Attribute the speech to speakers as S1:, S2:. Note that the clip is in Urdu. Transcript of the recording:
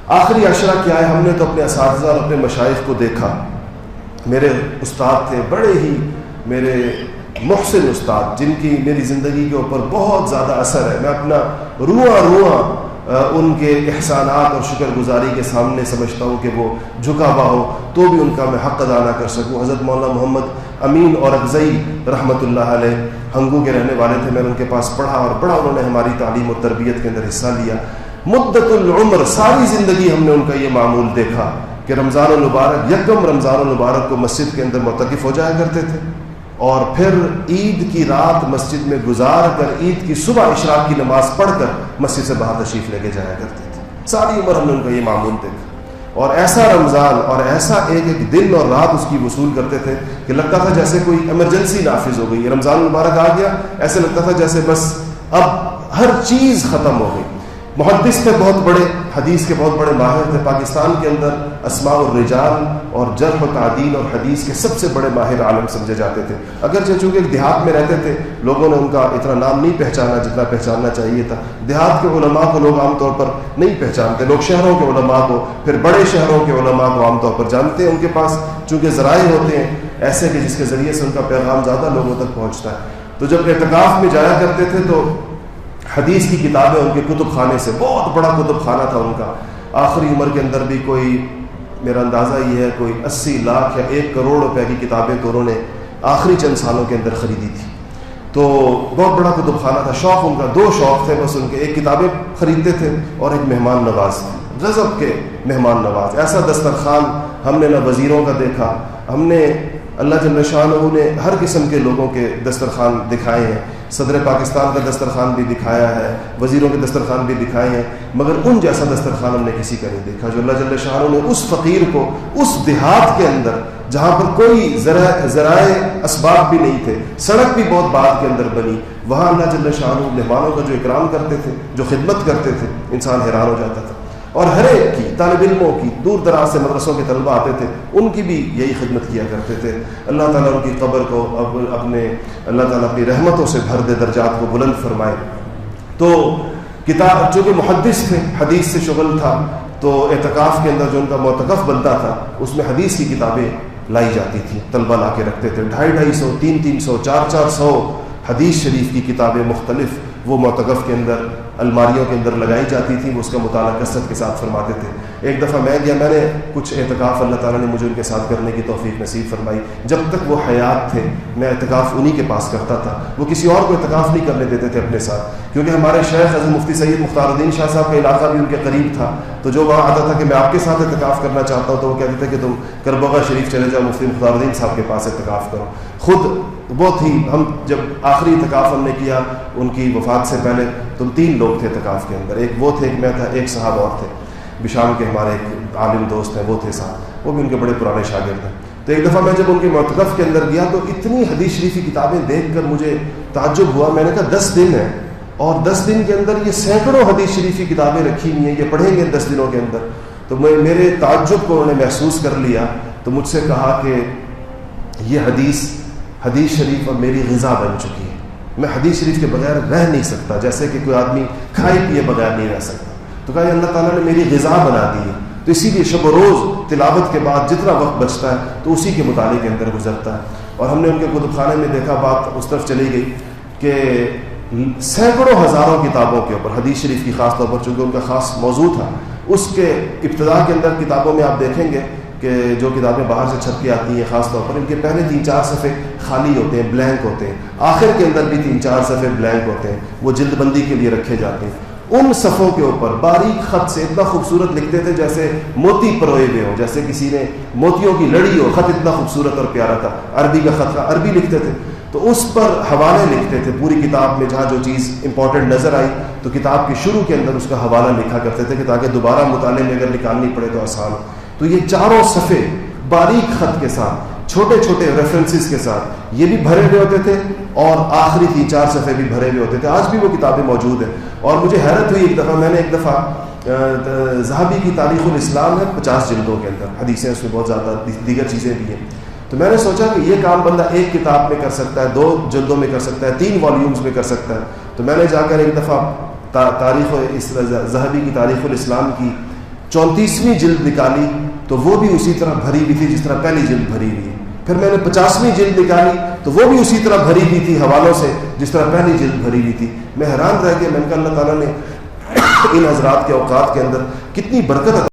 S1: آخری عشرہ کیا ہے، ہم نے تو اپنے اساتذہ اور اپنے مشائخ کو دیکھا. میرے استاد تھے بڑے ہی میرے محسن استاد، جن کی میری زندگی کے اوپر بہت زیادہ اثر ہے. میں اپنا رواں ان کے احسانات اور شکر گزاری کے سامنے سمجھتا ہوں کہ وہ جھکا ہوا ہو تو بھی ان کا میں حق ادا نہ کر سکوں. حضرت مولانا محمد امین اور اکزئی رحمۃ اللہ علیہ ہنگو کے رہنے والے تھے. میں نے ان کے پاس پڑھا اور بڑا انہوں نے ہماری تعلیم و تربیت کے اندر حصہ لیا. مدت العمر ساری زندگی ہم نے ان کا یہ معمول دیکھا کہ رمضان المبارک، یکم رمضان المبارک کو مسجد کے اندر معتکف ہو جایا کرتے تھے اور پھر عید کی رات مسجد میں گزار کر عید کی صبح اشراق کی نماز پڑھ کر مسجد سے باہر تشریف لے کے جایا کرتے تھے. ساری عمر ہم نے ان کا یہ معمول دیکھا اور ایسا رمضان اور ایسا ایک ایک دن اور رات اس کی وصول کرتے تھے کہ لگتا تھا جیسے کوئی ایمرجنسی نافذ ہو گئی. رمضان المبارک آ گیا، ایسے لگتا تھا جیسے بس اب ہر چیز ختم ہو گئی. محدث تھے، بہت بڑے حدیث کے بہت بڑے ماہر تھے. پاکستان کے اندر اسماء الرجال اور جرح و تعدیل اور حدیث کے سب سے بڑے ماہر عالم سمجھے جاتے تھے. اگرچہ چونکہ ایک دیہات میں رہتے تھے لوگوں نے ان کا اتنا نام نہیں پہچانا جتنا پہچاننا چاہیے تھا. دیہات کے علماء کو لوگ عام طور پر نہیں پہچانتے، لوگ شہروں کے علماء کو، پھر بڑے شہروں کے علماء کو عام طور پر جانتے ہیں. ان کے پاس چونکہ ذرائع ہوتے ہیں ایسے کہ جس کے ذریعے سے ان کا پیغام زیادہ لوگوں تک پہنچتا ہے. تو جب اعتکاف میں جایا کرتے تھے تو حدیث کی کتابیں ان کے کتب خانے سے، بہت بڑا کتب خانہ تھا ان کا. آخری عمر کے اندر بھی کوئی، میرا اندازہ یہ ہے کوئی 80 لاکھ یا 1 کروڑ روپے کی کتابیں تو انہوں نے آخری چند سالوں کے اندر خریدی تھی. تو بہت بڑا کتب خانہ تھا. شوق ان کا 2 شوق تھے بس ان کے، ایک کتابیں خریدتے تھے اور ایک مہمان نواز تھے، غضب کے مہمان نواز. ایسا دسترخوان ہم نے نہ وزیروں کا دیکھا، ہم نے اللہ جل شانہ نے ہر قسم کے لوگوں کے دسترخوان دکھائے ہیں. صدر پاکستان کا دسترخوان بھی دکھایا ہے، وزیروں کے دسترخوان بھی دکھائے ہیں، مگر ان جیسا دسترخوان ہم نے کسی کا نہیں دیکھا جو اللہ جل شانہ نے اس فقیر کو اس دیہات کے اندر جہاں پر کوئی ذرائع اسباب بھی نہیں تھے، سڑک بھی بہت بعد کے اندر بنی، وہاں اللہ جل شانہ مہمانوں کا جو اکرام کرتے تھے، جو خدمت کرتے تھے، انسان حیران ہو جاتا تھا. اور ہر ایک کی، طالب علموں کی، دور دراز سے مدرسوں کے طلبہ آتے تھے، ان کی بھی یہی خدمت کیا کرتے تھے. اللہ تعالیٰ ان کی قبر کو اپنے اللہ تعالیٰ اپنی رحمتوں سے بھر دے، درجات کو بلند فرمائے. تو کتاب چونکہ محدث تھے، حدیث سے شغل تھا، تو اعتکاف کے اندر جو ان کا معتکف بنتا تھا اس میں حدیث کی کتابیں لائی جاتی تھیں، طلبہ لا کے رکھتے تھے. 250 300 400 حدیث شریف کی کتابیں مختلف وہ معتکف کے اندر الماریوں کے اندر لگائی جاتی تھیں. وہ اس کا مطالعہ کثرت کے ساتھ فرماتے تھے. ایک دفعہ میں گیا، میں نے کچھ اعتکاف اللہ تعالیٰ نے مجھے ان کے ساتھ کرنے کی توفیق نصیب فرمائی. جب تک وہ حیات تھے میں اعتکاف انہی کے پاس کرتا تھا. وہ کسی اور کو اعتکاف نہیں کرنے دیتے تھے اپنے ساتھ، کیونکہ ہمارے شیخ حضرت مفتی سید مختار الدین شاہ صاحب کا علاقہ بھی ان کے قریب تھا. تو جو وہاں آتا تھا کہ میں آپ کے ساتھ اعتکاف کرنا چاہتا ہوں تو وہ کہتے تھے کہ تم کربوغا شریف چلے جاؤ، مفتی مختار الدین صاحب کے پاس اعتکاف کرو. خود بہت ہی، ہم جب آخری اعتکاف ہم نے کیا ان کی وفات سے پہلے تو 3 لوگ تھے اعتکاف کے اندر. ایک وہ تھے، ایک میں تھا، ایک صاحب اور تھے، بشام کے ہمارے ایک عالم دوست ہیں، وہ تھے صاحب، وہ بھی ان کے بڑے پرانے شاگرد ہیں. تو ایک دفعہ میں جب ان کے معتکف کے اندر گیا تو اتنی حدیث شریف کی کتابیں دیکھ کر مجھے تعجب ہوا. میں نے کہا 10 دن ہیں اور 10 دن کے اندر یہ سینکڑوں حدیث شریف کی کتابیں رکھی ہوئی ہیں، یہ پڑھیں گے 10 دنوں کے اندر. تو میرے تعجب کو انہوں نے محسوس کر لیا تو مجھ سے کہا کہ یہ حدیث شریف اب میری غذا بن چکی ہے، میں حدیث شریف کے بغیر رہ نہیں سکتا، جیسے کہ کوئی آدمی کھائے پیے بغیر نہیں رہ سکتا. تو کہا یہ اللہ تعالیٰ نے میری غذا بنا دی ہے. تو اسی لیے شب و روز تلاوت کے بعد جتنا وقت بچتا ہے تو اسی کے مطالعے کے اندر گزرتا ہے. اور ہم نے ان کے کتب خانے میں دیکھا، بات اس طرف چلی گئی کہ سینکڑوں ہزاروں کتابوں کے اوپر حدیث شریف کی خاص طور پر، چونکہ ان کا خاص موضوع تھا، اس کے ابتدا کے اندر کتابوں میں آپ دیکھیں گے کہ جو کتابیں باہر سے چھپ کے آتی ہیں خاص طور پر ان کے پہلے 3-4 صفحے خالی ہوتے ہیں، بلینک ہوتے ہیں. آخر کے اندر بھی 3-4 صفحے بلینک ہوتے ہیں، وہ جلد بندی کے لیے رکھے جاتے ہیں. ان صفوں کے اوپر باریک خط سے اتنا خوبصورت لکھتے تھے جیسے موتی پروئے ہوئے ہوں، جیسے کسی نے موتیوں کی لڑی ہو. خط اتنا خوبصورت اور پیارا تھا. عربی کا خط تھا، عربی لکھتے تھے تو اس پر حوالے لکھتے تھے. پوری کتاب میں جہاں جو چیز امپورٹنٹ نظر آئی تو کتاب کے شروع کے اندر اس کا حوالہ لکھا کرتے تھے کہ تاکہ دوبارہ مطالعے میں اگر نکالنی پڑے تو آسان ہو. تو یہ چاروں صفحے باریک خط کے ساتھ، چھوٹے چھوٹے ریفرنسز کے ساتھ یہ بھی بھرے ہوئے ہوتے تھے اور آخری 3-4 صفحے بھی بھرے ہوئے ہوتے تھے. آج بھی وہ کتابیں موجود ہیں. اور مجھے حیرت ہوئی، ایک دفعہ ذہبی کی تاریخ الاسلام ہے 50 جلدوں کے اندر، حدیثیں اس میں بہت زیادہ، دیگر چیزیں بھی ہیں. تو میں نے سوچا کہ یہ کام بندہ ایک کتاب میں کر سکتا ہے، 2 جلدوں میں کر سکتا ہے، 3 والیومز میں کر سکتا ہے. تو میں نے جا کر ایک دفعہ تاریخ ذہبی کی تاریخ الاسلام کی 34ویں جلد نکالی تو وہ بھی اسی طرح بھری ہوئی تھی جس طرح پہلی جلد بھری ہوئی. پھر میں نے 50ویں جلد نکالی تو وہ بھی اسی طرح بھری ہوئی تھی حوالوں سے جس طرح پہلی جلد بھری ہوئی تھی. میں حیران رہ گیا. میں نے کہا اللہ تعالیٰ نے ان حضرات کے اوقات کے اندر کتنی برکت